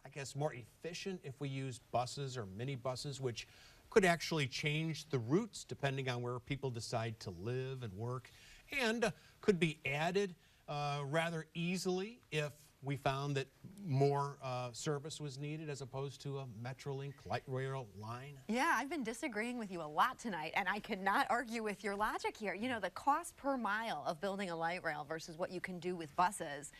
I guess, more efficient if we use buses or minibuses, which could actually change the routes depending on where people decide to live and work, and could be added rather easily if we found that more service was needed as opposed to a Metrolink light rail line? Yeah, I've been disagreeing with you a lot tonight, and I cannot argue with your logic here. You know, the cost per mile of building a light rail versus what you can do with buses,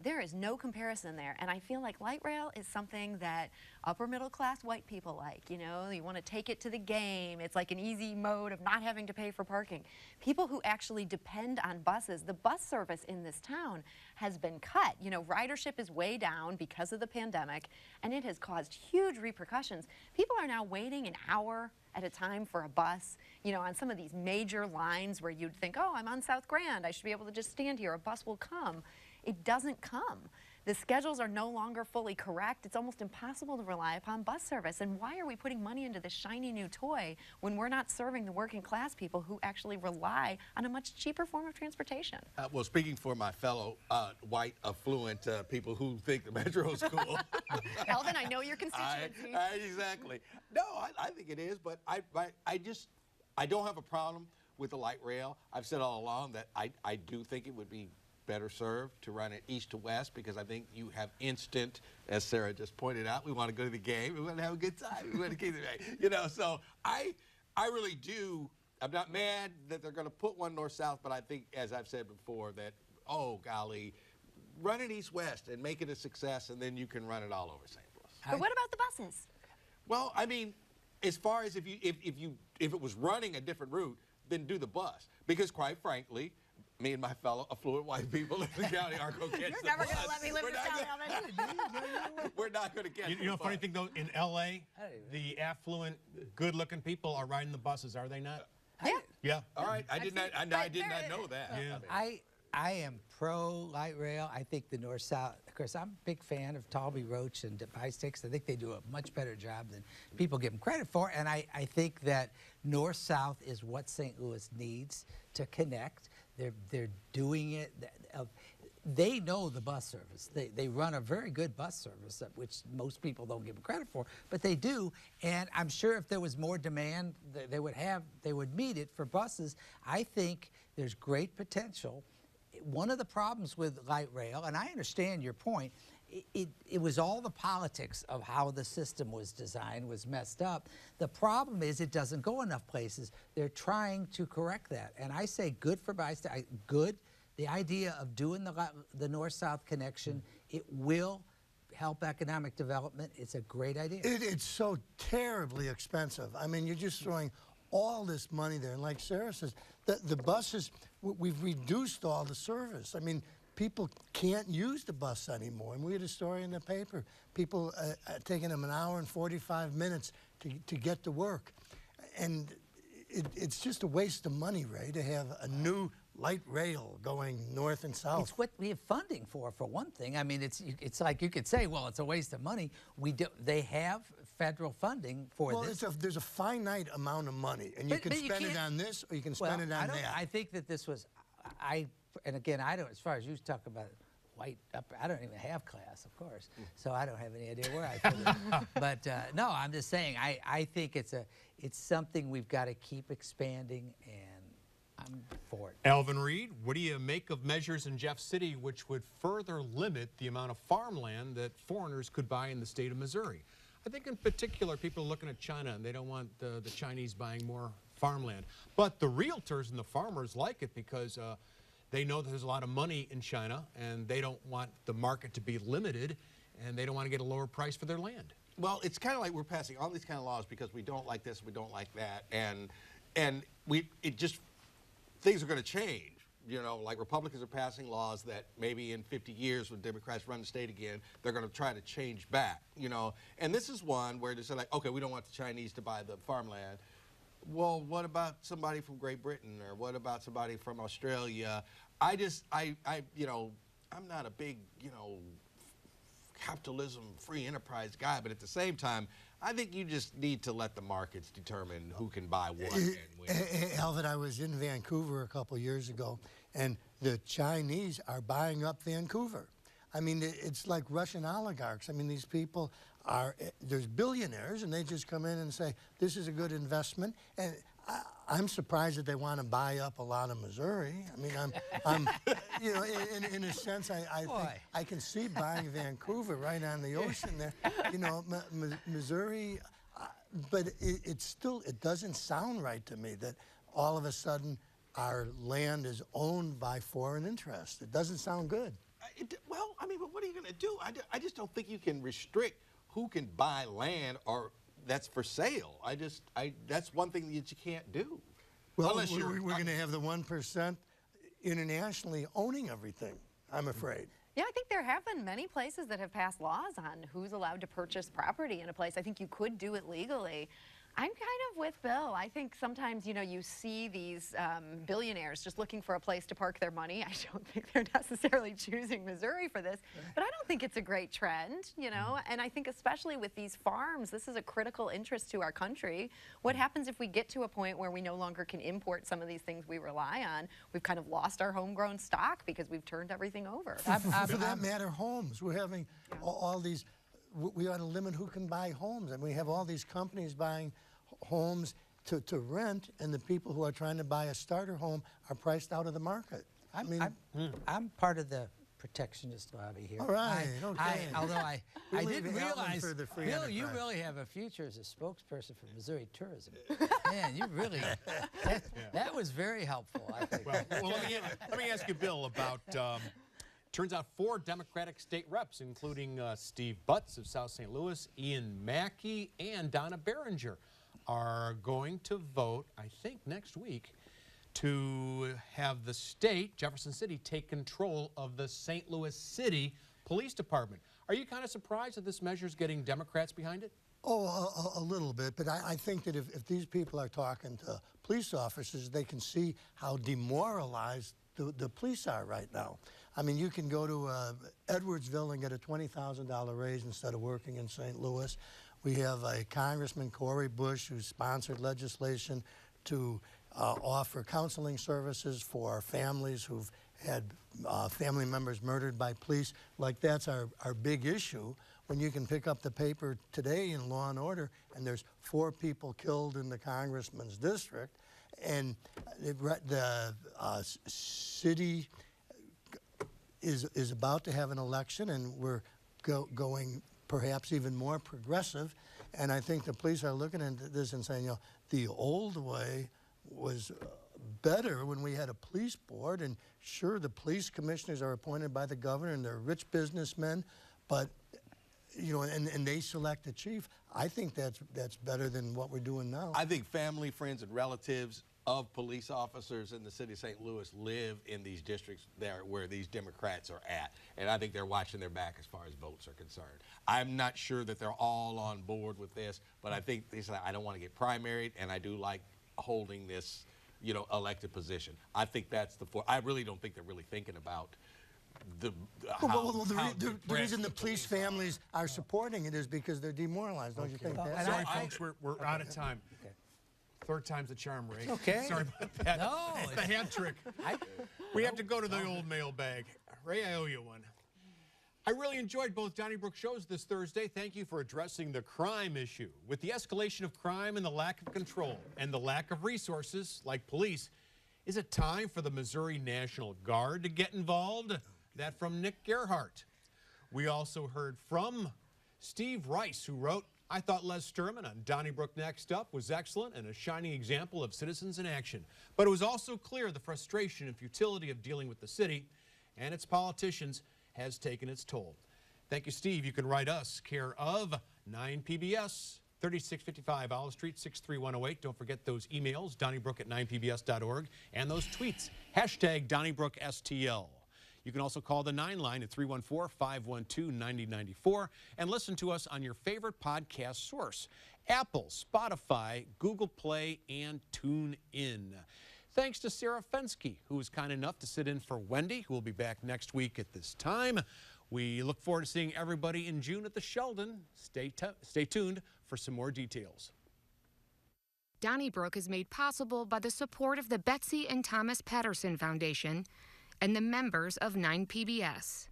there is no comparison there. And I feel like light rail is something that upper middle class white people like. You know, you want to take it to the game. It's like an easy mode of not having to pay for parking. People who actually depend on buses, the bus service in this town has been cut. You know, ridership is way down because of the pandemic, and it has caused huge repercussions. People are now waiting an hour at a time for a bus, you know, on some of these major lines where you'd think, oh, I'm on South Grand, I should be able to just stand here, a bus will come. It doesn't come. the schedules are no longer fully correct. It's almost impossible to rely upon bus service. And why are we putting money into this shiny new toy when we're not serving the working class people who actually rely on a much cheaper form of transportation? Well, speaking for my fellow white, affluent people who think the Metro's cool. Alvin, I know your constituency. Exactly. No, I think it is, but I don't have a problem with the light rail. I've said all along that I do think it would be better served to run it east to west, because I think you have instant, as Sarah just pointed out, we want to go to the game, we want to have a good time, we want to keep it, so I really do. I'm not mad that they're going to put one north-south, but I think, as I've said before, that, oh, golly, run it east-west and make it a success, and then you can run it all over St. Louis. But what about the buses? Well, I mean, as far as if it was running a different route, then do the bus, because quite frankly, me and my fellow affluent white people in the county aren't going to catch the bus. You're never going to let me live this down, Alvin. We're not going to catch the bus. You know, funny thing though, in L.A., the affluent, good-looking people are riding the buses, are they not? Yeah. Yeah. All right, I did not know that. Yeah. I am pro light rail. I think the north-south, of course, I'm a big fan of Talby Roach and Bi-Sticks. I think they do a much better job than people give them credit for. And I think that north-south is what St. Louis needs to connect. They're doing it. They know the bus service. They run a very good bus service, which most people don't give them credit for, but they do. And I'm sure if there was more demand, they would meet it for buses. I think there's great potential. One of the problems with light rail, and I understand your point, it was all the politics of how the system was designed was messed up. The problem is it doesn't go enough places. They're trying to correct that. And I say good for Bi-State, good. The idea of doing the north-south connection, it will help economic development. It's a great idea. It's so terribly expensive. I mean, you're just throwing all this money there. And like Sarah says, the buses, we've reduced all the service. I mean, people can't use the bus anymore. And we had a story in the paper. People taking them an hour and 45 minutes to get to work. And it's just a waste of money, Ray, to have a new light rail going north and south. It's what we have funding for one thing. I mean, it's like you could say, well, it's a waste of money. They have federal funding for this. Well, there's a finite amount of money, and you can spend it on this or you can spend it on that. I think that this was, and again, I don't, as far as you talk about white upper, I don't even have class, of course, so I don't have any idea where I fit in. But no, I'm just saying, I think it's something we've got to keep expanding, and I'm for it. Alvin Reid, what do you make of measures in Jeff City which would further limit the amount of farmland that foreigners could buy in the state of Missouri? I think in particular people are looking at China and they don't want the Chinese buying more farmland. But the realtors and the farmers like it because they know there's a lot of money in China and they don't want the market to be limited and they don't want to get a lower price for their land. Well, it's kind of like we're passing all these kind of laws because we don't like this, we don't like that, and things are going to change. You know, like Republicans are passing laws that maybe in 50 years when Democrats run the state again, they're going to try to change back, you know. And this is one where they say, like, okay, we don't want the Chinese to buy the farmland. Well, what about somebody from Great Britain or what about somebody from Australia? You know, I'm not a big, you know, capitalism, free enterprise guy, but at the same time, I think you just need to let the markets determine who can buy what and when. Alvin, I was in Vancouver a couple years ago, and the Chinese are buying up Vancouver. I mean, it's like Russian oligarchs. I mean, these people there's billionaires, and they just come in and say, this is a good investment. And I'm surprised that they want to buy up a lot of Missouri. I mean, I'm you know, in a sense, I think I can see buying Vancouver right on the ocean there. You know, Missouri, but it doesn't sound right to me that all of a sudden our land is owned by foreign interests. It doesn't sound good. Well, I mean, but what are you going to do? I just don't think you can restrict who can buy land or that's for sale. That's one thing that you can't do. Well, we're going to have the 1% internationally owning everything, I'm afraid. Yeah, I think there have been many places that have passed laws on who's allowed to purchase property in a place. I think you could do it legally. I'm kind of with Bill. I think sometimes, you know, you see these billionaires just looking for a place to park their money. I don't think they're necessarily choosing Missouri for this, but I don't think it's a great trend, you know, and I think especially with these farms, this is a critical interest to our country. What happens if we get to a point where we no longer can import some of these things we rely on? We've kind of lost our homegrown stock because we've turned everything over. For that matter, homes. We're having all these, we ought to limit who can buy homes. And we have all these companies buying homes to rent, and the people who are trying to buy a starter home are priced out of the market. I'm part of the protectionist lobby here. All right, okay. Although I didn't realize, for the free Bill, you enterprise. really have a future as a spokesperson for Missouri tourism. Man, you really, that was very helpful, I think. Well, let me ask you, Bill, about, turns out 4 Democratic state reps, including Steve Butts of South St. Louis, Ian Mackey, and Donna Behringer, are going to vote, I think, next week to have the state, Jefferson City, take control of the St. Louis City Police Department. Are you kind of surprised that this measure is getting Democrats behind it? Oh, a little bit, but I think that if these people are talking to police officers, they can see how demoralized the police are right now. I mean, you can go to Edwardsville and get a $20,000 raise instead of working in St. Louis. We have a Congressman, Cory Bush, who sponsored legislation to offer counseling services for families who've had family members murdered by police. Like, that's our big issue. When you can pick up the paper today in Law and Order, and there's 4 people killed in the congressman's district, and the city is about to have an election, and we're going perhaps even more progressive. And I think the police are looking at this and saying, you know, the old way was better when we had a police board, and sure, the police commissioners are appointed by the governor, and they're rich businessmen, but you know, and they select the chief. I think that's better than what we're doing now. I think family, friends, and relatives of police officers in the city of St. Louis live in these districts there where these Democrats are at, and I think they're watching their back as far as votes are concerned. I'm not sure that they're all on board with this, but I think they say, I don't want to get primaried, and I do like holding this, you know, elected position. I think that's I really don't think they're really thinking about the reason the police families are supporting it is because they're demoralized, don't you think that? Sorry, folks, we're out of time. Okay. 3rd time's a charm, Ray. Okay. Sorry about that. No, It's the hat trick. We have to go to the old mailbag. Ray, I owe you one. I really enjoyed both Donnybrook shows this Thursday. Thank you for addressing the crime issue. With the escalation of crime and the lack of control and the lack of resources like police, is it time for the Missouri National Guard to get involved? That from Nick Gerhardt. We also heard from Steve Rice, who wrote, I thought Les Sturman on Donnybrook Next Up was excellent and a shining example of citizens in action. But it was also clear the frustration and futility of dealing with the city and its politicians has taken its toll. Thank you, Steve. You can write us, care of 9PBS, 3655 Olive Street, 63108. Don't forget those emails, donnybrook@9pbs.org, and those tweets, #DonnybrookSTL. You can also call the 9 line at 314-512-9094 and listen to us on your favorite podcast source, Apple, Spotify, Google Play, and TuneIn. Thanks to Sarah Fenske, who was kind enough to sit in for Wendy, who will be back next week at this time. We look forward to seeing everybody in June at the Sheldon. Stay tuned for some more details. Donnybrook is made possible by the support of the Betsy and Thomas Patterson Foundation and the members of 9PBS.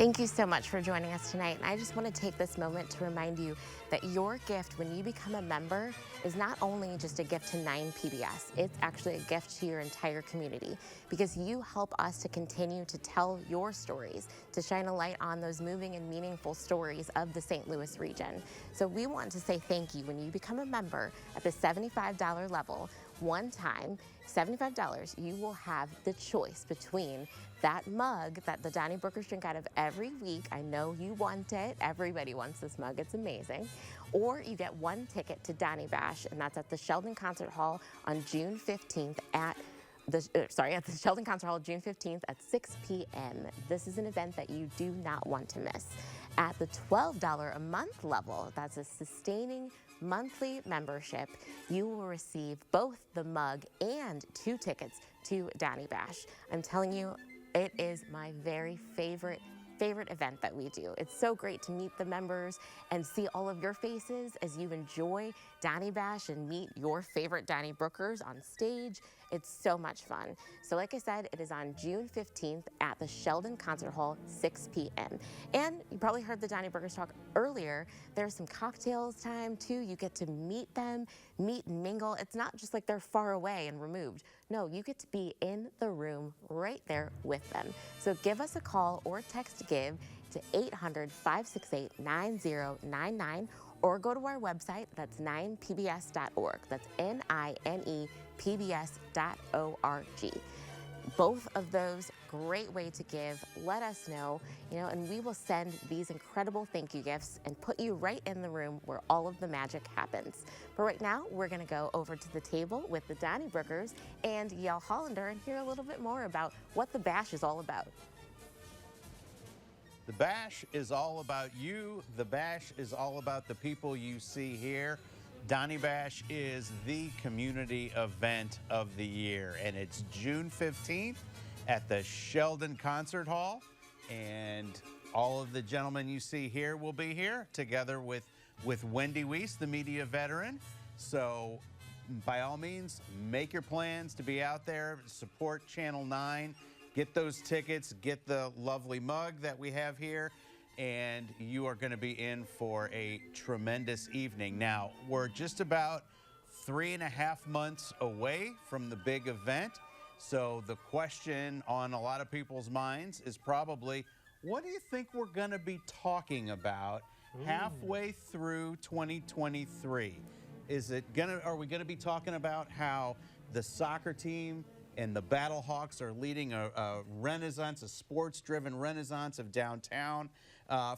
Thank you so much for joining us tonight. And I just want to take this moment to remind you that your gift when you become a member is not only just a gift to 9 PBS, it's actually a gift to your entire community because you help us to continue to tell your stories, to shine a light on those moving and meaningful stories of the St. Louis region. So we want to say thank you when you become a member at the $75 level. One time, $75, you will have the choice between that mug that the Donnybrokers drink out of every week. I know you want it. Everybody wants this mug. It's amazing. Or you get 1 ticket to Donny Bash, and that's at the Sheldon Concert Hall on June 15th at the Sheldon Concert Hall June 15th at 6 p.m. This is an event that you do not want to miss. At the $12 a month level, that's a sustaining monthly membership, you will receive both the mug and 2 tickets to Donny Bash. I'm telling you, it is my very favorite event that we do. It's so great to meet the members and see all of your faces as you enjoy Donny Bash and meet your favorite Donnybrokers on stage. It's so much fun. So like I said, it is on June 15th at the Sheldon Concert Hall, 6 p.m. And you probably heard the Donnybrokers talk earlier. There's some cocktails time too. You get to meet them, meet and mingle. It's not just like they're far away and removed. No, you get to be in the room right there with them. So give us a call or text GIVE to 800-568-9099 or go to our website, that's 9pbs.org. That's NINEPBS.org. Both of those, great way to give. Let us know, and we will send these incredible thank you gifts and put you right in the room where all of the magic happens. But right now, we're going to go over to the table with the Donnybrokers and Yale Hollander and hear a little bit more about what the Bash is all about. The Bash is all about you. The Bash is all about the people you see here. Donny Bash is the community event of the year, and it's June 15th at the Sheldon Concert Hall, and all of the gentlemen you see here will be here together with Wendy Weiss, the media veteran. So by all means, make your plans to be out there, support Channel 9, get those tickets, get the lovely mug that we have here, and you are going to be in for a tremendous evening. Now, we're just about 3.5 months away from the big event, so the question on a lot of people's minds is probably, what do you think we're going to be talking about halfway through 2023? Are we going to be talking about how the soccer team and the Battlehawks are leading a renaissance, a sports-driven renaissance of downtown?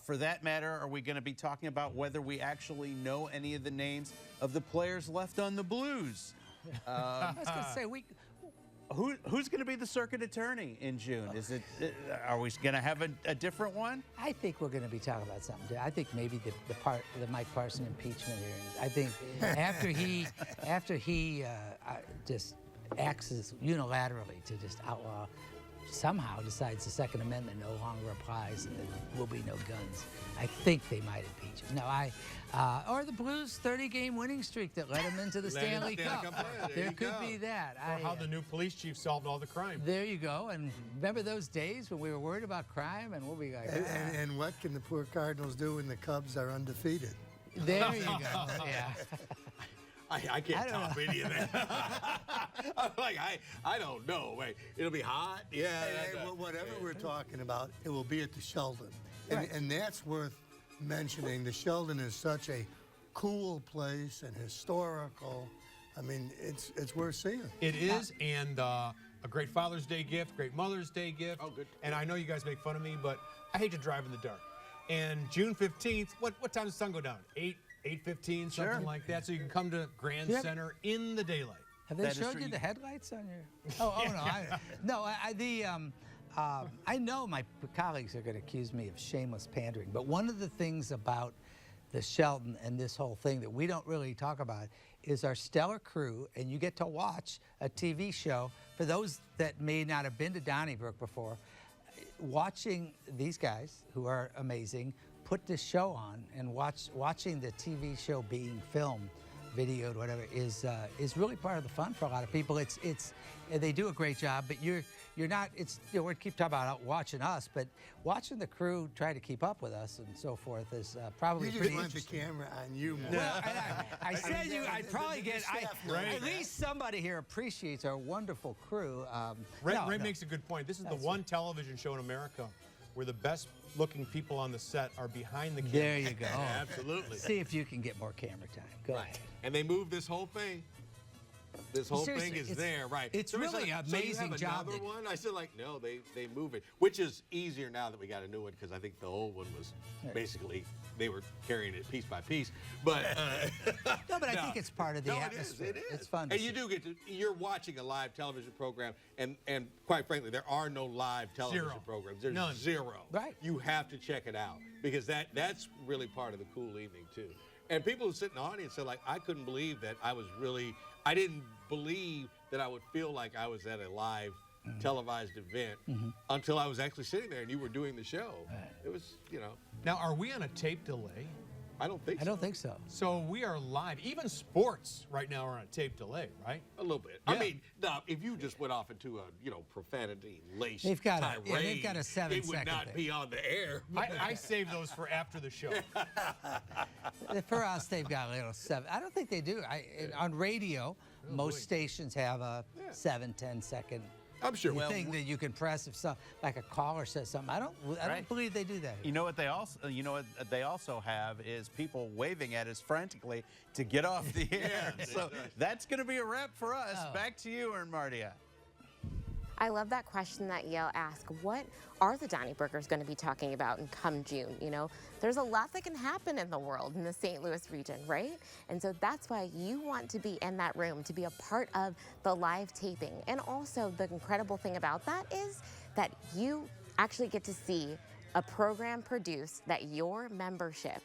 For that matter, are we going to be talking about whether we actually know any of the names of the players left on the Blues? I was going to say, who's going to be the circuit attorney in June? Are we going to have a different one? I think we're going to be talking about something. I think maybe the Mike Parson impeachment hearings. I think after he just acts unilaterally to just outlaw, somehow decides the Second Amendment no longer applies and there will be no guns, I think they might impeach him. No, or the Blues' 30-game winning streak that led them into the Stanley Cup. There could be that. Or how the new police chief solved all the crime. There you go. And remember those days when we were worried about crime, and we'll be like, and what can the poor Cardinals do when the Cubs are undefeated? There you go. Yeah. I can't top any of that. I'm like, I don't know. Wait, it'll be hot? Yeah. Whatever we're talking about, it will be at the Sheldon. Right. And that's worth mentioning. The Sheldon is such a cool place and historical. I mean, it's worth seeing. It is, and a great Father's Day gift, great Mother's Day gift. Oh, good. And I know you guys make fun of me, but I hate to drive in the dark. And June 15th, what time does the sun go down? 8:15, something like that. So you can come to Grand Center in the daylight. Have they showed you the headlights on your? I know my colleagues are going to accuse me of shameless pandering, but one of the things about the Sheldon and this whole thing that we don't really talk about is our stellar crew, and you get to watch a TV show. For those that may not have been to Donnybrook before, watching these guys who are amazing put this show on and watching the TV show being filmed videoed, whatever, is really part of the fun for a lot of people. They do a great job, but you're not. It's we keep talking about watching us, but watching the crew try to keep up with us and so forth is probably You pretty just want the interesting. camera on you more. Well, I said I'd probably get. Right. At least somebody here appreciates our wonderful crew. Ray makes a good point. This is the one television show in America where the best looking people on the set are behind the camera. There you go. Absolutely. See if you can get more camera time. Go ahead. And they moved this whole thing. This whole Seriously, thing is it's- there, right? it's really an amazing so you have job another that- one? I said, like, no, they move it, which is easier now that we got a new one because I think the old one was basically they were carrying it piece by piece. But No, but I think it's part of the atmosphere. It is. It's fun. And you do get to. You're watching a live television program, and quite frankly, there are no live television programs. There's None. zero. Right. You have to check it out because that's really part of the cool evening too. And people who sit in the audience said, like, I couldn't believe that I didn't believe that I would feel like I was at a live televised event until I was actually sitting there and you were doing the show. It was, Now, are we on a tape delay? I don't think so. I don't think so. So we are live. Even sports right now are on a tape delay, right? A little bit. Yeah. I mean, now, if you just went off into a, profanity-laced They've got a- tirade, yeah, they've got a 7-second it would not thing. be on the air. I save those for after the show. For us, they've got a little 7. I don't think they do. On radio, most stations have a 7-10 second I'm sure. thing that you can press if like a caller says something. I don't believe they do that. You know what they also have is people waving at us frantically to get off the air. So that's going to be a wrap for us. Back to you, Martia. I love that question that Yale asked. What are the Donnybrokers going to be talking about in come June? There's a lot that can happen in the world in the St. Louis region, right? And so that's why you want to be in that room, to be a part of the live taping. And also the incredible thing about that is that you actually get to see a program produced that your membership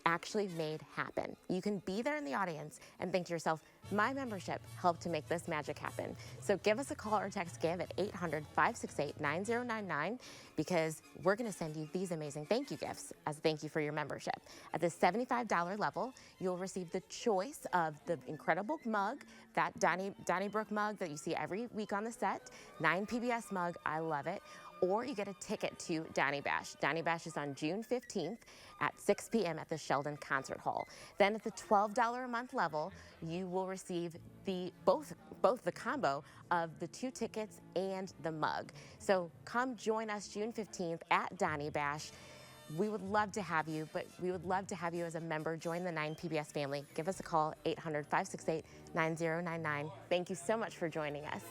actually made happen. You can be there in the audience and think to yourself, my membership helped to make this magic happen. So give us a call or text GIVE at 800-568-9099 because we're going to send you these amazing thank you gifts as a thank you for your membership. At the $75 level, you'll receive the choice of the incredible mug, that Donnybrook mug that you see every week on the set, 9 PBS mug, I love it, or you get a ticket to Donny Bash. Donny Bash is on June 15th at 6 p.m. at the Sheldon Concert Hall. Then at the $12 a month level, you will receive both the combo of the 2 tickets and the mug. So come join us June 15th at Donny Bash. We would love to have you, but we would love to have you as a member. Join the 9 PBS family. Give us a call, 800-568-9099. Thank you so much for joining us.